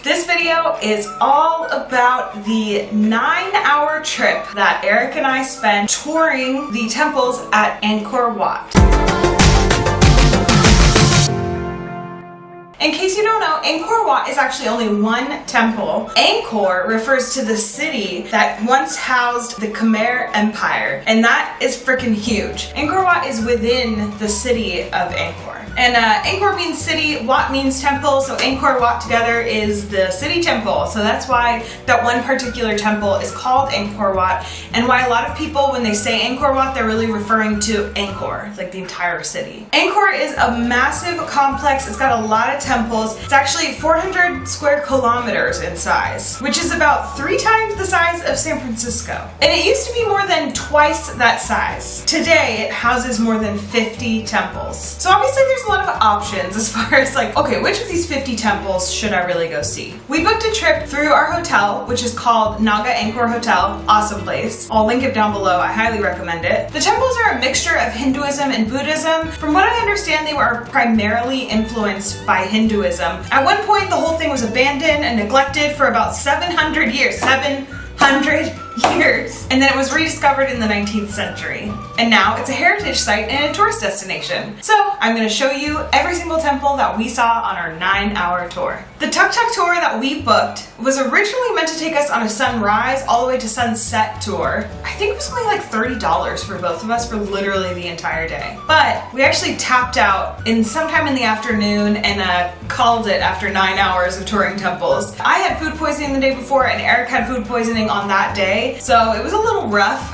This video is all about the 9-hour trip that Eric and I spent touring the temples at Angkor Wat. In case you don't know, Angkor Wat is actually only one temple. Angkor refers to the city that once housed the Khmer Empire, and that is freaking huge. Angkor Wat is within the city of Angkor. And Angkor means city, Wat means temple, so Angkor Wat together is the city temple. So that's why that one particular temple is called Angkor Wat, and why a lot of people, when they say Angkor Wat, they're really referring to Angkor, like the entire city. Angkor is a massive complex. It's got a lot of temples. It's actually 400 square kilometers in size, which is about 3 times the size of San Francisco. And it used to be more than twice that size. Today, it houses more than 50 temples. So obviously there's a lot of options as far as like, okay, which of these 50 temples should I really go see? We booked a trip through our hotel, which is called Naga Angkor Hotel. Awesome place. I'll link it down below. I highly recommend it. The temples are a mixture of Hinduism and Buddhism. From what I understand, they were primarily influenced by Hinduism. At one point, the whole thing was abandoned and neglected for about 700 years. 700 years. And then it was rediscovered in the 19th century. And now it's a heritage site and a tourist destination. So I'm going to show you every single temple that we saw on our 9-hour tour. The tuk-tuk tour that we booked was originally meant to take us on a sunrise all the way to sunset tour. I think it was only like $30 for both of us for literally the entire day. But we actually tapped out in sometime in the afternoon and called it after 9 hours of touring temples. I had food poisoning the day before and Eric had food poisoning on that day. So it was a little rough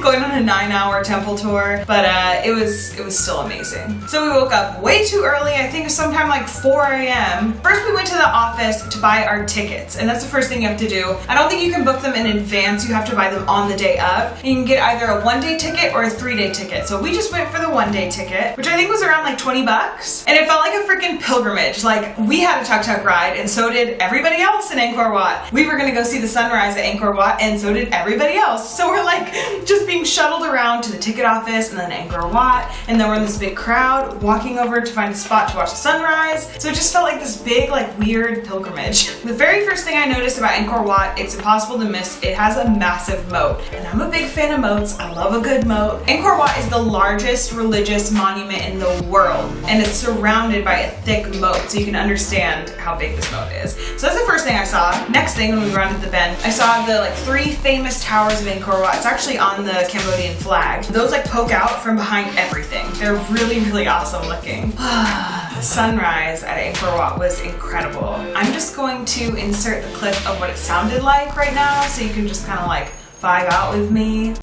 going on a 9-hour temple tour, but it was still amazing. So we woke up way too early, I think sometime like 4 a.m. First we went to the office to buy our tickets, and that's the first thing you have to do. I don't think you can book them in advance, you have to buy them on the day of. You can get either a 1-day ticket or a 3-day ticket. So we just went for the 1-day ticket, which I think was around like 20 bucks. And it felt like a freaking pilgrimage. Like, we had a tuk-tuk ride, and so did everybody else in Angkor Wat. We were gonna go see the sunrise at Angkor Wat, and so did everybody else. So we're like just being shuttled around to the ticket office and then Angkor Wat, and then we're in this big crowd walking over to find a spot to watch the sunrise. So it just felt like this big, like, weird pilgrimage. The very first thing I noticed about Angkor Wat, it's impossible to miss, it has a massive moat. And I'm a big fan of moats. I love a good moat. Angkor Wat is the largest religious monument in the world, and it's surrounded by a thick moat, so you can understand how big this moat is. So that's the first thing I saw. Next thing, when we rounded the bend, I saw the like 3 famous towers of Angkor Wat. It's actually on the Cambodian flag. Those like poke out from behind everything. They're really, really awesome looking. The sunrise at Angkor Wat was incredible. I'm just going to insert the clip of what it sounded like right now so you can just kind of like vibe out with me.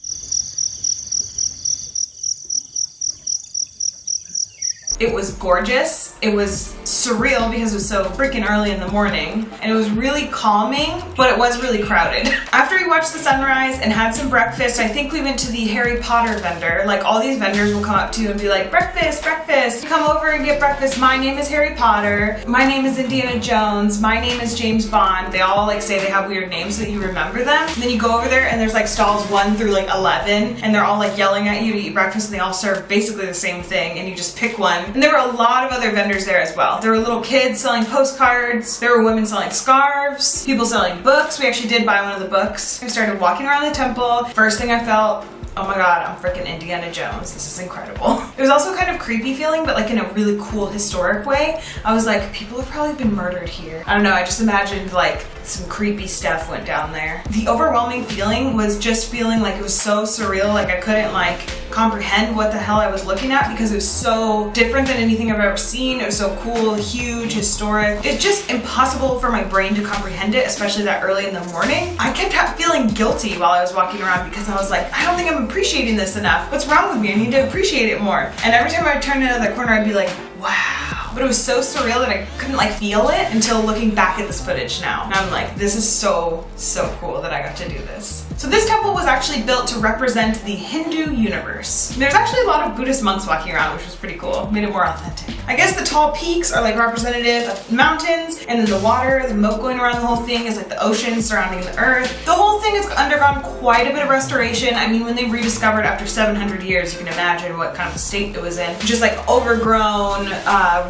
It was gorgeous. It was surreal because it was so freaking early in the morning, and it was really calming, but it was really crowded. After we watched the sunrise and had some breakfast, I think we went to the Harry Potter vendor. Like, all these vendors will come up to you and be like, breakfast, breakfast. Come over and get breakfast. My name is Harry Potter. My name is Indiana Jones. My name is James Bond. They all like say they have weird names so that you remember them. And then you go over there and there's like stalls 1 through like 11, and they're all like yelling at you to eat breakfast, and they all serve basically the same thing, and you just pick one. And there were a lot of other vendors there as well. There were little kids selling postcards. There were women selling scarves. People selling books. We actually did buy one of the books. I started walking around the temple. First thing I felt, oh my god, I'm freaking Indiana Jones. This is incredible. It was also kind of creepy feeling, but like in a really cool historic way. I was like, people have probably been murdered here. I don't know, I just imagined like some creepy stuff went down there. The overwhelming feeling was just feeling like it was so surreal, like I couldn't like comprehend what the hell I was looking at because it was so different than anything I've ever seen. It was so cool, huge, historic. It's just impossible for my brain to comprehend it, especially that early in the morning. I kept feeling guilty while I was walking around because I was like, I don't think I'm appreciating this enough. What's wrong with me? I need to appreciate it more. And every time I would turn into the corner, I'd be like, wow. But it was so surreal that I couldn't like feel it until looking back at this footage now. And I'm like, this is so, so cool that I got to do this. So this temple was actually built to represent the Hindu universe. There's actually a lot of Buddhist monks walking around, which was pretty cool. Made it more authentic. I guess the tall peaks are like representative of mountains, and then the water, the moat going around the whole thing is like the ocean surrounding the earth. The whole thing has undergone quite a bit of restoration. I mean, when they rediscovered after 700 years, you can imagine what kind of a state it was in. Just like overgrown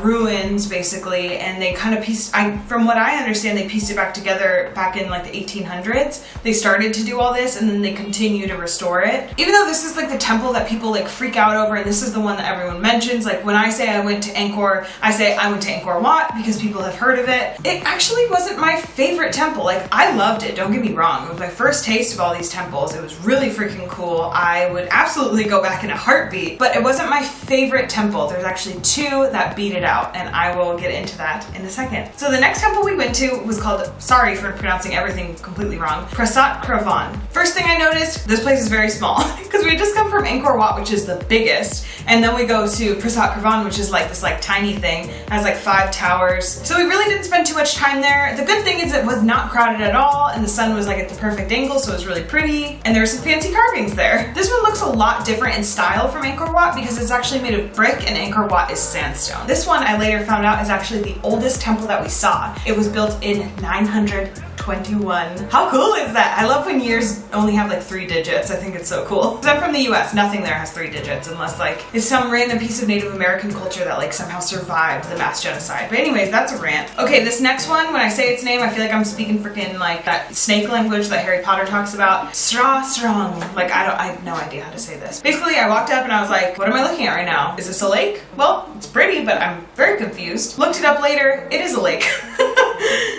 ruins, basically, and they kind of pieced, from what I understand, they pieced it back together back in like the 1800s. They started to do all this, and then they continue to restore it. Even though this is like the temple that people like freak out over, and this is the one that everyone mentions, like when I say I went to Angkor, I say I went to Angkor Wat because people have heard of it. It actually wasn't my favorite temple. Like, I loved it, don't get me wrong. It was my first taste of all these temples. It was really freaking cool. I would absolutely go back in a heartbeat, but it wasn't my favorite temple. There's actually two that beat it out, and I will get into that in a second. So the next temple we went to was called, sorry for pronouncing everything completely wrong, Prasat Kravan. First thing I noticed, this place is very small because we had just come from Angkor Wat, which is the biggest, and then we go to Prasat Kravan, which is like this like tiny thing, has like 5 towers. So we really didn't spend too much time there. The good thing is it was not crowded at all, and the sun was like at the perfect angle, so it was really pretty, and there were some fancy carvings there. This one looks a lot different in style from Angkor Wat because it's actually made of brick and Angkor Wat is sandstone. This one I later found out is actually the oldest temple that we saw. It was built in 921. How cool is that? I love when years only have like 3 digits. I think it's so cool. Because I'm from the US, nothing there has 3 digits unless like it's some random piece of Native American culture that like somehow survived the mass genocide. But anyways, that's a rant. Okay, this next one, when I say its name, I feel like I'm speaking freaking like that snake language that Harry Potter talks about. Strong. Like I have no idea how to say this. Basically, I walked up and I was like, what am I looking at right now? Is this a lake? Well, it's pretty, but I'm very confused. Looked it up later, it is a lake.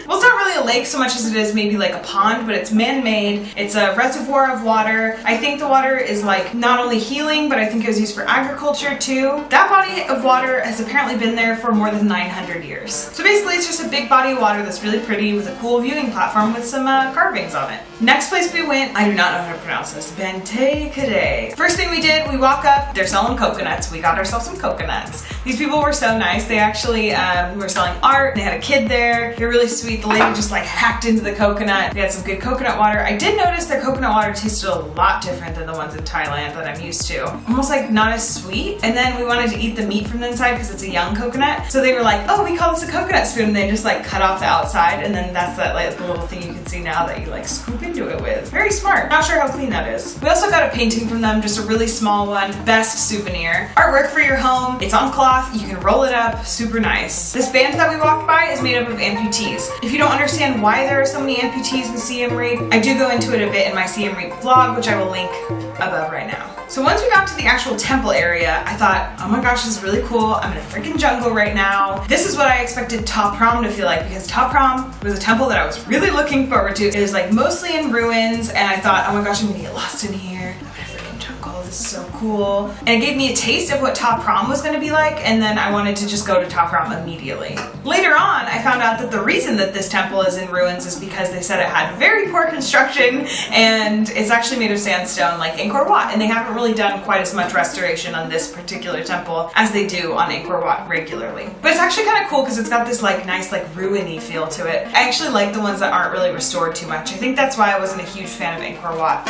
Well, it's not really a lake so much as it is maybe like a pond, but it's man-made. It's a reservoir of water. I think the water is like not only healing, but I think it was used for agriculture too. That body of water has apparently been there for more than 900 years. So basically it's just a big body of water that's really pretty with a cool viewing platform with some carvings on it. Next place we went, I do not know how to pronounce this, Banteay, Kdei. First thing we did, we walk up, they're selling coconuts. We got ourselves some coconuts. These people were so nice. They actually were selling art. They had a kid there. They're really sweet. The lady just like hacked into the coconut. They had some good coconut water. I did notice their coconut water tasted a lot different than the ones in Thailand that I'm used to. Almost like not as sweet. And then we wanted to eat the meat from the inside because it's a young coconut. So they were like, oh, we call this a coconut spoon. And they just like cut off the outside. And then that's that like the little thing you can see now that you like scoop into it with. Very smart. Not sure how clean that is. We also got a painting from them, just a really small one. Best souvenir. Artwork for your home. It's on cloth. You can roll it up. Super nice. This band that we walked by is made up of amputees. If you don't understand why there are so many amputees in Siem Reap, I do go into it a bit in my Siem Reap vlog, which I will link above right now. So once we got to the actual temple area, I thought, oh my gosh, this is really cool. I'm in a freaking jungle right now. This is what I expected Ta Prohm to feel like, because Ta Prohm was a temple that I was really looking forward to. It was like mostly in ruins, and I thought, oh my gosh, I'm gonna get lost in here. I'm in a freaking jungle, this is so cool. And it gave me a taste of what Ta Prohm was gonna be like, and then I wanted to just go to Ta Prohm immediately. Later on, I found out that the reason that this temple is in ruins is because they said it had very poor construction, and it's actually made of sandstone like Angkor Wat, and they haven't really done quite as much restoration on this particular temple as they do on Angkor Wat regularly. But it's actually kind of cool because it's got this like nice like ruiny feel to it. I actually like the ones that aren't really restored too much. I think that's why I wasn't a huge fan of Angkor Wat.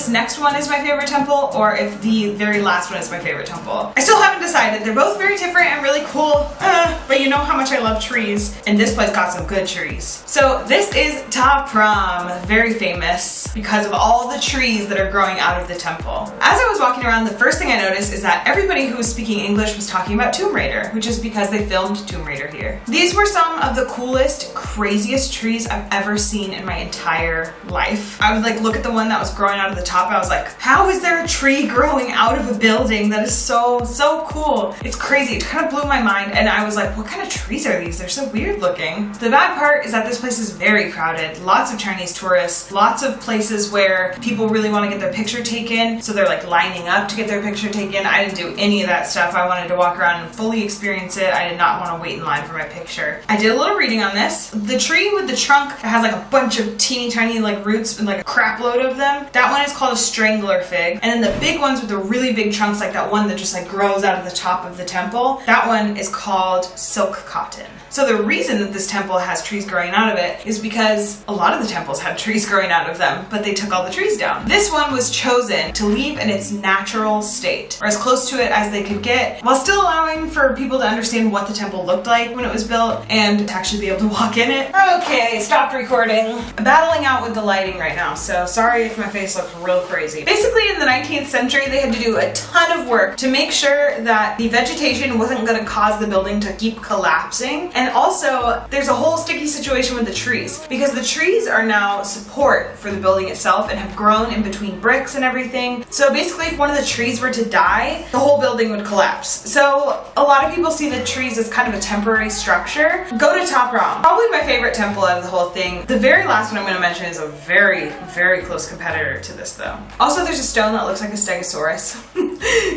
this next one is my favorite temple or if the very last one is my favorite temple. I still haven't decided. They're both very different and really cool, but you know how much I love trees, and this place got some good trees. So this is Ta Prohm, very famous because of all the trees that are growing out of the temple. As I was walking around, the first thing I noticed is that everybody who was speaking English was talking about Tomb Raider, which is because they filmed Tomb Raider here. These were some of the coolest, craziest trees I've ever seen in my entire life. I would like look at the one that was growing out of the top. I was like, how is there a tree growing out of a building? That is so cool. It's crazy. It kind of blew my mind, and I was like, what kind of trees are these? They're so weird looking. The bad part is that this place is very crowded. Lots of Chinese tourists, lots of places where people really want to get their picture taken, so they're like lining up to get their picture taken. I didn't do any of that stuff. I wanted to walk around and fully experience it. I did not want to wait in line for my picture. I did a little reading on this. The tree with the trunk that has like a bunch of teeny tiny like roots and like a crap load of them, that one is called a strangler fig. And then the big ones with the really big trunks, like that one that just like grows out of the top of the temple, that one is called silk cotton. So the reason that this temple has trees growing out of it is because a lot of the temples had trees growing out of them, but they took all the trees down. This one was chosen to leave in its natural state, or as close to it as they could get, while still allowing for people to understand what the temple looked like when it was built and to actually be able to walk in it. Okay, stopped recording. I'm battling out with the lighting right now, so sorry if my face looks real crazy. Basically, in the 19th century, they had to do a ton of work to make sure that the vegetation wasn't going to cause the building to keep collapsing. And also, there's a whole sticky situation with the trees because the trees are now support for the building itself and have grown in between bricks and everything. So basically, if one of the trees were to die, the whole building would collapse. So a lot of people see the trees as kind of a temporary structure. Go to Ta Prohm. Probably my favorite temple out of the whole thing. The very last one I'm going to mention is a very, very close competitor to this though. Also, there's a stone that looks like a stegosaurus.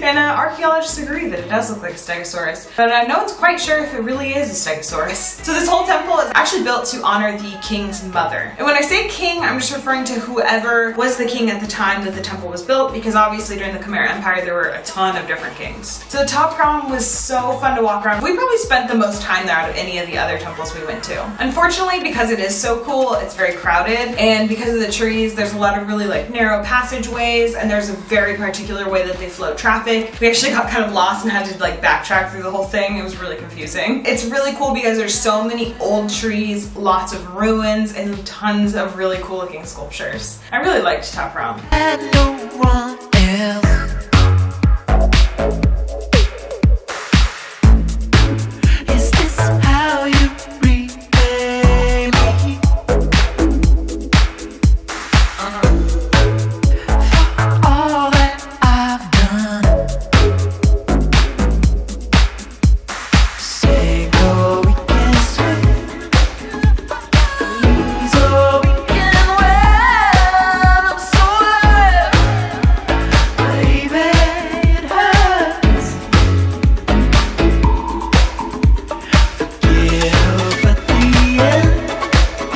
And archaeologists agree that it does look like a stegosaurus, but no one's quite sure if it really is a stegosaurus. So this whole temple is actually built to honor the king's mother. And when I say king, I'm just referring to whoever was the king at the time that the temple was built, because obviously during the Khmer Empire there were a ton of different kings. So Ta Prohm was so fun to walk around. We probably spent the most time there out of any of the other temples we went to. Unfortunately, because it is so cool, it's very crowded, and because of the trees, there's a lot of really like narrow passageways, and there's a very particular way that they flow traffic. We actually got kind of lost and had to like backtrack through the whole thing. It was really confusing. It's really cool because there's so many old trees, lots of ruins, and tons of really cool looking sculptures. I really liked Ta Prohm.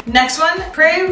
Next one, Preah.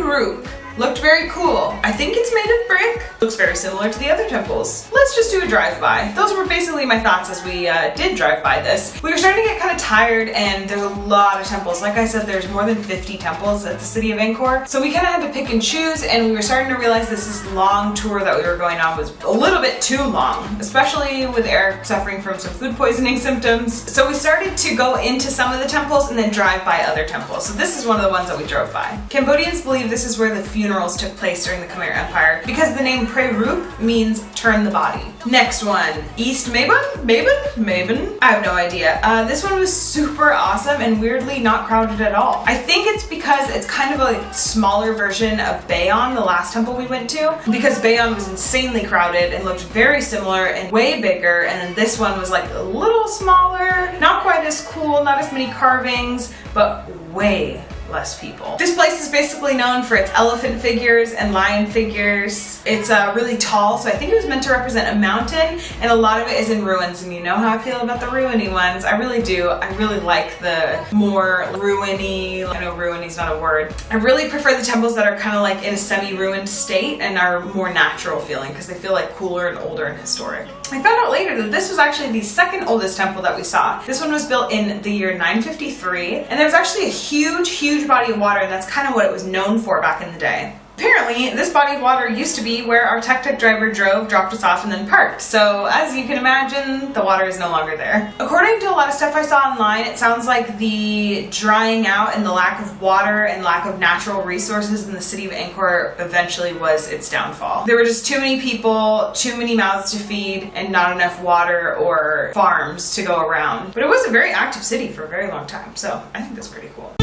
Looked very cool. I think it's made of brick. Looks very similar to the other temples. Let's just do a drive-by. Those were basically my thoughts as we did drive by this. We were starting to get kind of tired, and there's a lot of temples. Like I said, there's more than 50 temples at the city of Angkor. So we kind of had to pick and choose, and we were starting to realize this long tour that we were going on was a little bit too long, especially with Eric suffering from some food poisoning symptoms. So we started to go into some of the temples and then drive by other temples. So this is one of the ones that we drove by. Cambodians believe this is where the funerals took place during the Khmer Empire because the name Preah means turn the body. Next one, East Mebon? Mebon? I have no idea. This one was super awesome and weirdly not crowded at all. I think it's because it's kind of a smaller version of Bayon, the last temple we went to, because Bayon was insanely crowded and looked very similar and way bigger, and then this one was like a little smaller, not quite as cool, not as many carvings, but way less people. This place is basically known for its elephant figures and lion figures. It's really tall, so I think it was meant to represent a mountain, and a lot of it is in ruins, and you know how I feel about the ruiny ones. I really do. I really like the more ruiny, I know ruiny-is not a word. I really prefer the temples that are kind of like in a semi-ruined state and are more natural feeling because they feel like cooler and older and historic. I found out later that this was actually the second oldest temple that we saw. This one was built in the year 953, and there was actually a huge body of water, and that's kind of what it was known for back in the day. Apparently, this body of water used to be where our tuk-tuk driver drove, dropped us off, and then parked. So, as you can imagine, the water is no longer there. According to a lot of stuff I saw online, it sounds like the drying out and the lack of water and lack of natural resources in the city of Angkor eventually was its downfall. There were just too many people, too many mouths to feed, and not enough water or farms to go around. But it was a very active city for a very long time, so I think that's pretty cool.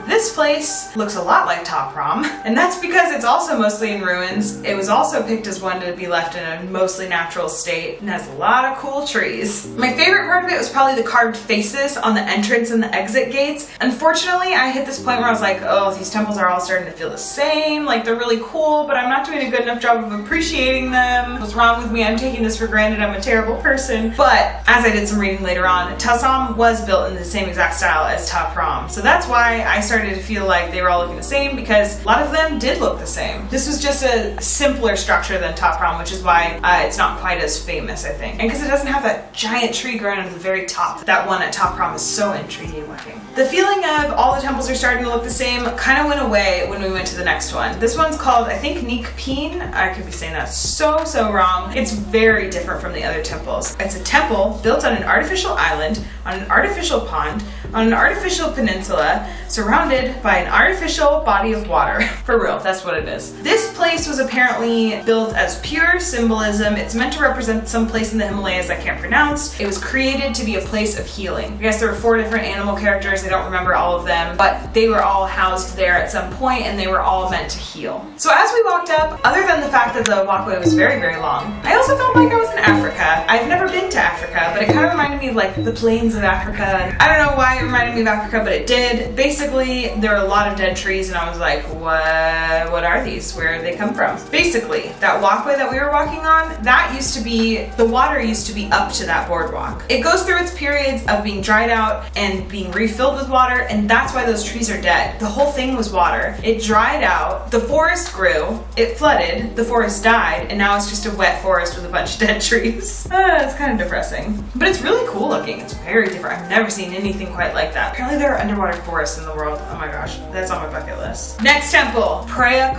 This place looks a lot like Prohm, and that's because it's also mostly in ruins. It was also picked as one to be left in a mostly natural state and has a lot of cool trees. My favorite part of it was probably the carved faces on the entrance and the exit gates. Unfortunately, I hit this point where I was like, oh, these temples are all starting to feel the same, like they're really cool, but I'm not doing a good enough job of appreciating them. What's wrong with me? I'm taking this for granted. I'm a terrible person. But as I did some reading later on, Som was built in the same exact style as Prohm. So that's why I started to feel like they were all looking the same, because a lot of them did look the same. This was just a simpler structure than Prohm, which is why it's not quite as famous, I think. And because it doesn't have that giant tree growing at the very top. That one at Prohm is so intriguing looking. The feeling of all the temples are starting to look the same kind of went away when we went to the next one. This one's called, I think, Neak Pean. I could be saying that so wrong. It's very different from the other temples. It's a temple built on an artificial island, on an artificial pond, on an artificial peninsula, surrounded by an artificial body of water. For real, that's what it is. This place was apparently built as pure symbolism. It's meant to represent some place in the Himalayas I can't pronounce. It was created to be a place of healing. I guess there were 4 different animal characters. I don't remember all of them, but they were all housed there at some point, and they were all meant to heal. So as we walked up, other than the fact that the walkway was very long, I also felt like I was in Africa. I've never been to Africa, but it kind of reminded me of like the plains of Africa. I don't know why it reminded me of Africa, but it did. Basically, there were a lot of dead trees, and I was like, what are these? Where did they come from? Basically, that walkway that we were walking on, that used to be, the water used to be up to that boardwalk. It goes through its periods of being dried out and being refilled with water, and that's why those trees are dead. The whole thing was water. It dried out, the forest grew, it flooded, the forest died, and now it's just a wet forest with a bunch of dead trees. It's kind of depressing. But it's really cool looking. It's very different. I've never seen anything quite like that. Apparently there are underwater forests in the world. Oh my gosh, that's on my bucket list. Next temple, Preah.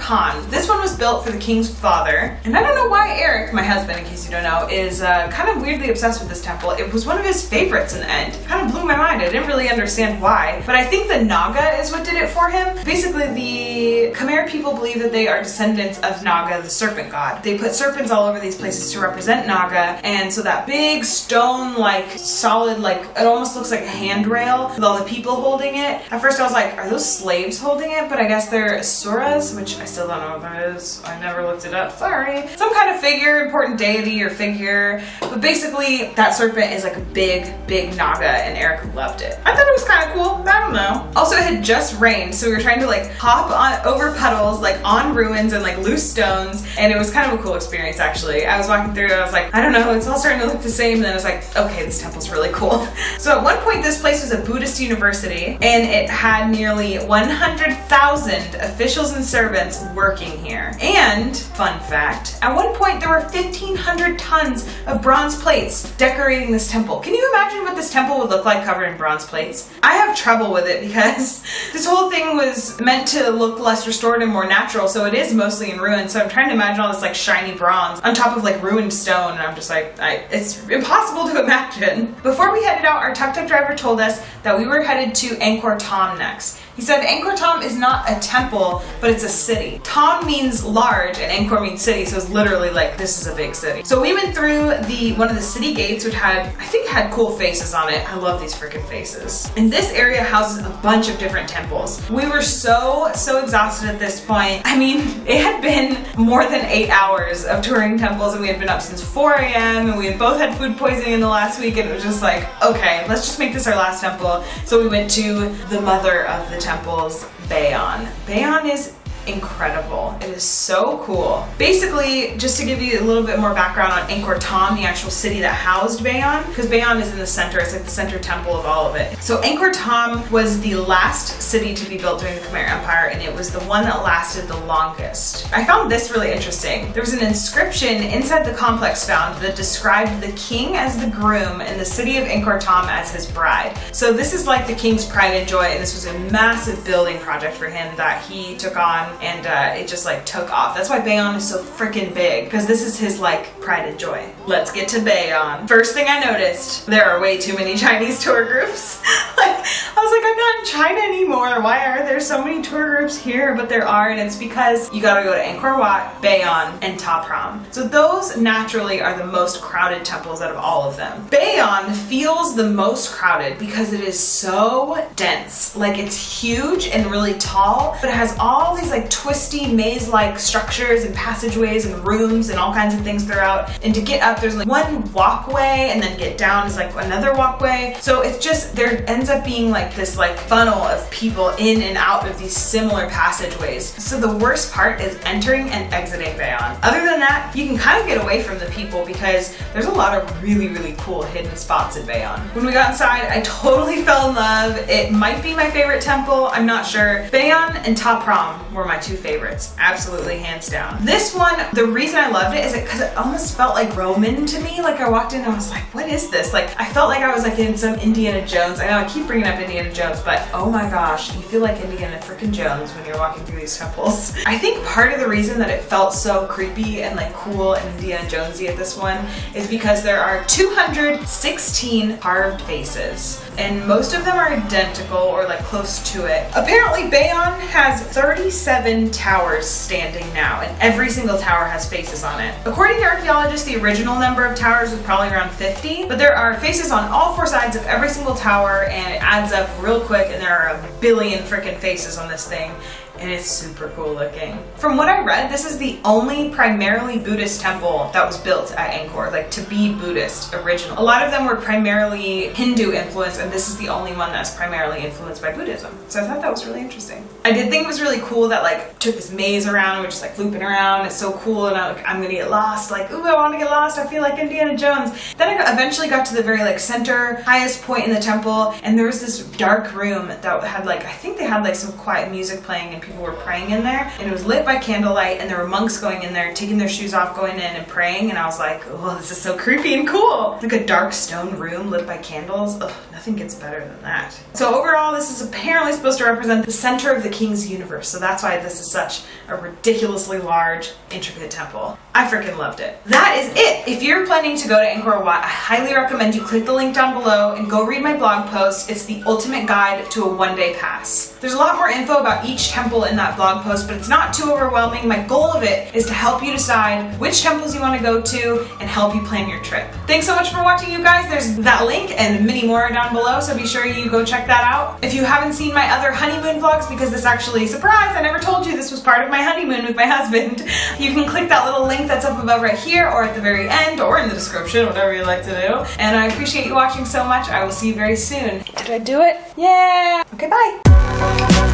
This one was built for the king's father, and I don't know why Eric, my husband in case you don't know, is kind of weirdly obsessed with this temple. It was one of his favorites in the end. It kind of blew my mind. I didn't really understand why, but I think the Naga is what did it for him. Basically, the Khmer people believe that they are descendants of Naga, the serpent god. They put serpents all over these places to represent Naga, and so that big stone, like solid, like it almost looks like a handrail with all the people holding it. At first I was like, are those slaves holding it? But I guess they're asuras, which I still don't know what that is. I never looked it up, sorry. Some kind of figure, important deity or figure. But basically, that serpent is like a big Naga, and Eric loved it. I thought it was kind of cool, I don't know. Also, it had just rained, so we were trying to like hop on over puddles, like on ruins and like loose stones, and it was kind of a cool experience actually. I was walking through, I was like, I don't know, it's all starting to look the same, and then I was like, okay, this temple's really cool. So at one point, this place was a Buddhist university, and it had nearly 100,000 officials and servants working here. And, fun fact, at one point there were 1,500 tons of bronze plates decorating this temple. Can you imagine what this temple would look like covered in bronze plates? I have trouble with it because this whole thing was meant to look less restored and more natural, so it is mostly in ruins, so I'm trying to imagine all this like shiny bronze on top of like ruined stone, and I'm just like, it's impossible to imagine. Before we headed out, our tuk-tuk driver told us that we were headed to Angkor Thom next. He said Angkor Thom is not a temple, but it's a city. Thom means large and Angkor means city, so it's literally like, this is a big city. So we went through one of the city gates, which had cool faces on it. I love these freaking faces. And this area houses a bunch of different temples. We were so exhausted at this point. I mean, it had been more than 8 hours of touring temples, and we had been up since 4 a.m. and we had both had food poisoning in the last week, and it was just like, okay, let's just make this our last temple. So we went to the mother of the temples, Bayon. Bayon is incredible. It is so cool. Basically, just to give you a little bit more background on Angkor Thom, the actual city that housed Bayon, because Bayon is in the center, it's like the center temple of all of it. So Angkor Thom was the last city to be built during the Khmer Empire, and it was the one that lasted the longest. I found this really interesting. There was an inscription inside the complex found that described the king as the groom and the city of Angkor Thom as his bride. So this is like the king's pride and joy, and this was a massive building project for him that he took on, and it just like took off. That's why Bayon is so freaking big, because this is his like pride and joy. Let's get to Bayon. First thing I noticed, there are way too many Chinese tour groups. Like, I was like, I'm not in China anymore. Why are there so many tour groups here? But there are, and it's because you gotta go to Angkor Wat, Bayon, and Ta Prohm. So those naturally are the most crowded temples out of all of them. Bayon feels the most crowded because it is so dense. Like, it's huge and really tall, but it has all these like twisty maze-like structures and passageways and rooms and all kinds of things throughout. And to get up, there's like one walkway, and then get down is like another walkway. So it's just, there ends up being like this like funnel of people in and out of these similar passageways. So the worst part is entering and exiting Bayon. Other than that, you can kind of get away from the people because there's a lot of really, really cool hidden spots in Bayon. When we got inside, I totally fell in love. It might be my favorite temple, I'm not sure. Bayon and Ta Prohm were my two favorites, absolutely hands down. This one, the reason I loved it is because it almost felt like Roman to me. Like, I walked in and I was like, what is this? Like, I felt like I was like in some Indiana Jones. I know I keep bringing up Indiana Jones, but oh my gosh, you feel like Indiana freaking Jones when you're walking through these temples. I think part of the reason that it felt so creepy and like cool and Indiana Jonesy at this one is because there are 216 carved faces, and most of them are identical or like close to it. Apparently Bayon has 37 towers standing now, and every single tower has faces on it. According to archaeologists, the original number of towers was probably around 50, but there are faces on all four sides of every single tower, and it adds up real quick, and there are a billion freaking faces on this thing. And it's super cool looking. From what I read, this is the only primarily Buddhist temple that was built at Angkor, like to be Buddhist original. A lot of them were primarily Hindu influenced, and this is the only one that's primarily influenced by Buddhism. So I thought that was really interesting. I did think it was really cool that like took this maze around, we're just like looping around. It's so cool, and I'm gonna get lost. Like, ooh, I want to get lost. I feel like Indiana Jones. Then I eventually got to the very like center, highest point in the temple, and there was this dark room that had like, I think they had like some quiet music playing, and people were praying in there, and it was lit by candlelight, and there were monks going in there, taking their shoes off, going in and praying, and I was like, oh, this is so creepy and cool. Like a dark stone room lit by candles. Ugh, nothing gets better than that. So overall, this is apparently supposed to represent the center of the king's universe, so that's why this is such a ridiculously large, intricate temple. I freaking loved it. That is it. If you're planning to go to Angkor Wat, I highly recommend you click the link down below and go read my blog post. It's the ultimate guide to a one-day pass. There's a lot more info about each temple in that blog post, but it's not too overwhelming. My goal of it is to help you decide which temples you want to go to and help you plan your trip. Thanks so much for watching, you guys. There's that link and many more down below, so be sure you go check that out. If you haven't seen my other honeymoon vlogs, because this actually, surprise, I never told you this was part of my honeymoon with my husband, you can click that little link that's up above right here, or at the very end, or in the description, whatever you like to do. And I appreciate you watching so much. I will see you very soon. Did I do it? Yeah! Okay, bye!